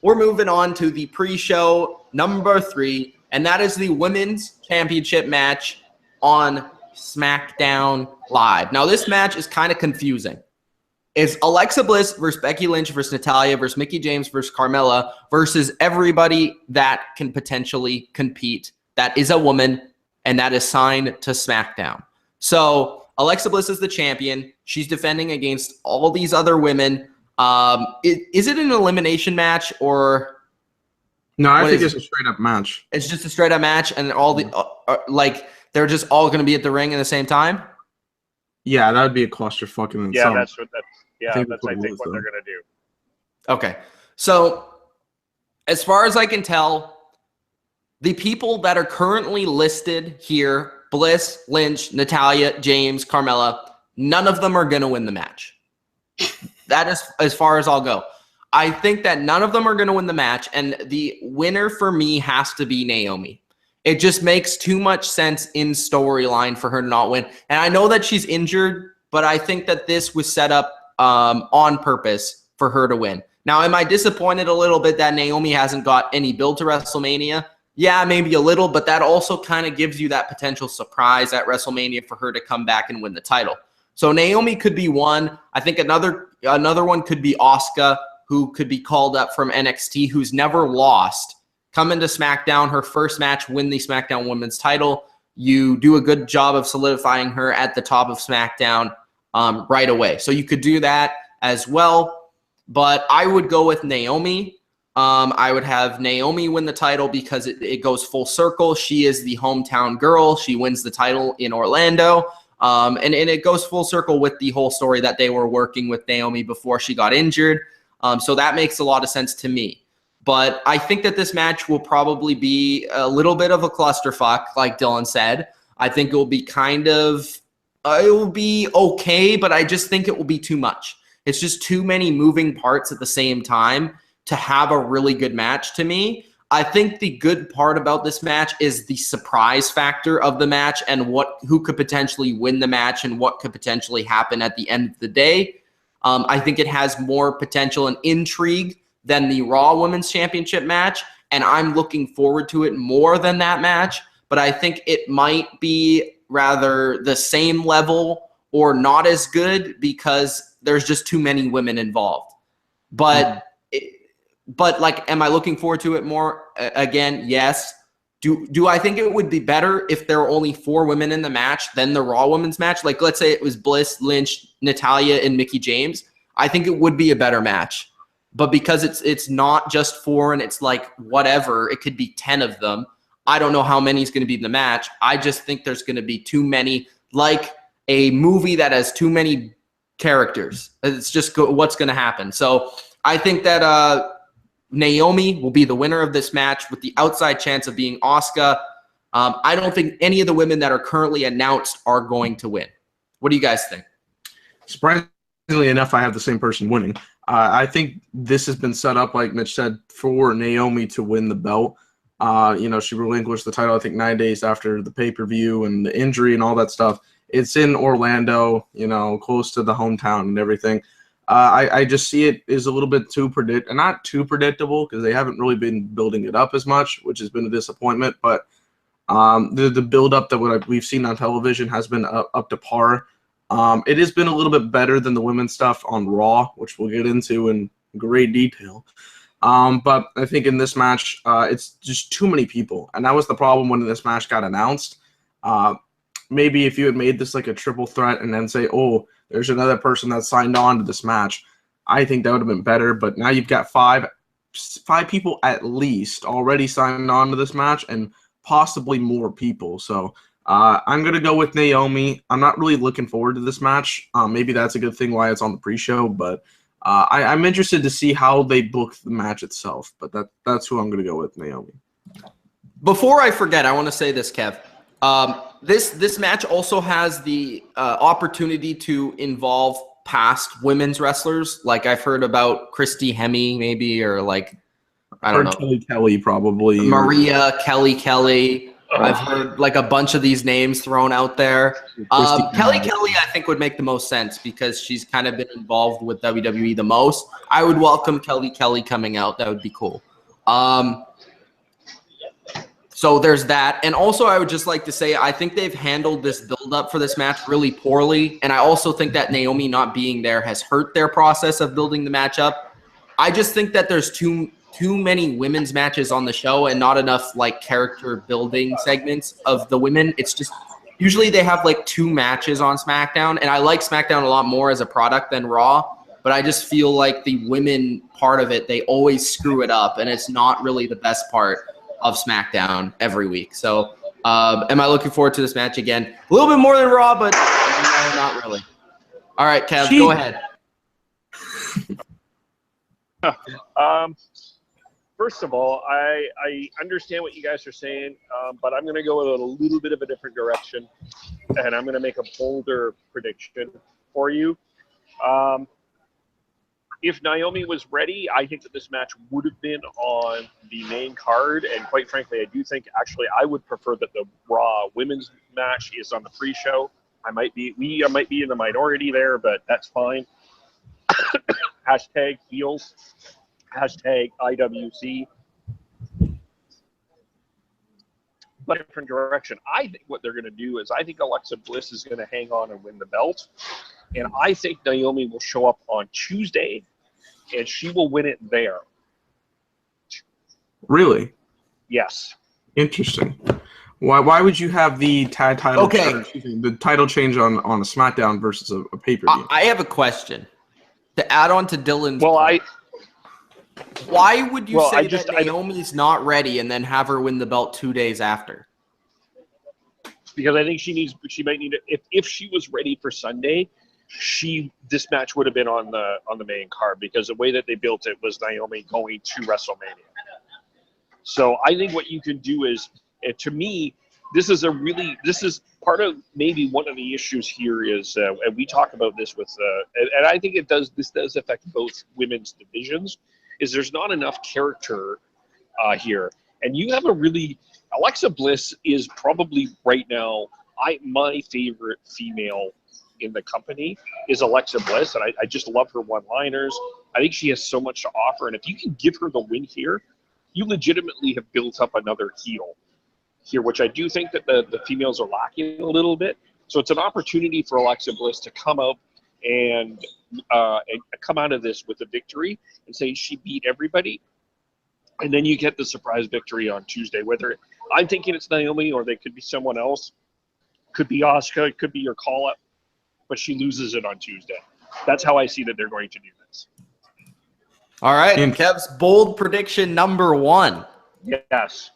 We're moving on to the pre-show number 3, and that is the Women's Championship match on SmackDown Live. Now, this match is kind of confusing. It's Alexa Bliss versus Becky Lynch versus Natalya versus Mickie James versus Carmella versus everybody that can potentially compete that is a woman and that is signed to SmackDown. So Alexa Bliss is the champion. She's defending against all these other women. Is it an elimination match or? No, I think it's a straight up match. It's just a straight up match, and all the like they're just all going to be at the ring at the same time. Yeah, that would be a clusterfuck in itself. That's what I think what they're going to do. Okay, so as far as I can tell, the people that are currently listed here: Bliss, Lynch, Natalya, James, Carmella. None of them are going to win the match. That is as far as I'll go. I think that none of them are going to win the match, and the winner for me has to be Naomi. It just makes too much sense in storyline for her to not win. And I know that she's injured, but I think that this was set up on purpose for her to win. Now, am I disappointed a little bit that Naomi hasn't got any build to WrestleMania? Yeah, maybe a little, but that also kind of gives you that potential surprise at WrestleMania for her to come back and win the title. So Naomi could be one. I think another one could be Asuka, who could be called up from NXT, who's never lost. Come into SmackDown, her first match, win the SmackDown Women's title. You do a good job of solidifying her at the top of SmackDown right away. So you could do that as well. But I would go with Naomi. I would have Naomi win the title because it goes full circle. She is the hometown girl. She wins the title in Orlando. And it goes full circle with the whole story that they were working with Naomi before she got injured. So that makes a lot of sense to me. But I think that this match will probably be a little bit of a clusterfuck, like Dylan said. I think it will be it will be okay, but I just think it will be too much. It's just too many moving parts at the same time to have a really good match to me. I think the good part about this match is the surprise factor of the match and who could potentially win the match and what could potentially happen at the end of the day. I think it has more potential and intrigue than the Raw Women's Championship match, and I'm looking forward to it more than that match, but I think it might be rather the same level or not as good because there's just too many women involved. But like, am I looking forward to it more? Again, yes. Do I think it would be better if there were only 4 women in the match than the Raw Women's match? Like, let's say it was Bliss, Lynch, Natalya, and Mickie James. I think it would be a better match. But because it's not just 4 and it's like whatever, it could be 10 of them. I don't know how many is going to be in the match. I just think there's going to be too many, like a movie that has too many characters. It's just what's going to happen. So I think that Naomi will be the winner of this match with the outside chance of being Asuka. I don't think any of the women that are currently announced are going to win. What do you guys think? Surprisingly enough, I have the same person winning. I think this has been set up, like Mitch said, for Naomi to win the belt. She relinquished the title, I think, 9 days after the pay-per-view and the injury and all that stuff. It's in Orlando, close to the hometown and everything. I just see it is a little bit not too predictable because they haven't really been building it up as much, which has been a disappointment. But the build-up that we've seen on television has been up to par. It has been a little bit better than the women's stuff on Raw, which we'll get into in great detail. But I think in this match, it's just too many people. And that was the problem when this match got announced. Maybe if you had made this like a triple threat and then say, oh, there's another person that signed on to this match, I think that would have been better. But now you've got five people at least already signed on to this match and possibly more people. So I'm going to go with Naomi. I'm not really looking forward to this match. Maybe that's a good thing why it's on the pre-show, but I'm interested to see how they book the match itself. But that's who I'm going to go with, Naomi. Before I forget, I want to say this, Kev. This match also has the opportunity to involve past women's wrestlers. Like I've heard about Christy Hemme, maybe, or like I don't know, Kelly probably, Maria Kelly. I've heard like a bunch of these names thrown out there. Kelly I think would make the most sense because she's kind of been involved with WWE the most. I would welcome Kelly coming out. That would be cool. So there's that. And also I would just like to say, I think they've handled this build up for this match really poorly. And I also think that Naomi not being there has hurt their process of building the match up. I just think that there's too many women's matches on the show and not enough like character building segments of the women. It's just usually they have like 2 matches on SmackDown, and I like SmackDown a lot more as a product than Raw, but I just feel like the women part of it, they always screw it up, and it's not really the best part of SmackDown every week. So am I looking forward to this match again? A little bit more than Raw, but no, not really. All right, Kev, go ahead. First of all, I understand what you guys are saying, but I'm going to go with a little bit of a different direction, and I'm going to make a bolder prediction for you. If Naomi was ready, I think that this match would have been on the main card, and quite frankly, I do think actually I would prefer that the Raw women's match is on the pre-show. I might be in the minority there, but that's fine. Hashtag heels. Hashtag IWC. But different direction. I think what they're going to do is I think Alexa Bliss is going to hang on and win the belt. And I think Naomi will show up on Tuesday and she will win it there. Really? Yes. Interesting. Why would you have the title the title change on a SmackDown versus a pay-per-view? I have a question. To add on to Dylan's why would you say that Naomi's not ready and then have her win the belt 2 days after? Because I think she might need it. If she was ready for Sunday, this match would have been on the main card, because the way that they built it was Naomi going to WrestleMania. So I think what you can do is, to me, this is part of maybe one of the issues here is, and we talk about this with, and I think this does affect both women's divisions, is there's not enough character here. And you have Alexa Bliss is probably right now, my favorite female in the company is Alexa Bliss, and I just love her one-liners. I think she has so much to offer, and if you can give her the win here, you legitimately have built up another heel here, which I do think that the females are lacking a little bit. So it's an opportunity for Alexa Bliss to come out and come out of this with a victory and say she beat everybody, and then you get the surprise victory on Tuesday. Whether I'm thinking it's Naomi or they could be someone else, could be Asuka, it could be your call-up, but she loses it on Tuesday. That's how I see that they're going to do this. All right, Kev's bold prediction number 1. Yes.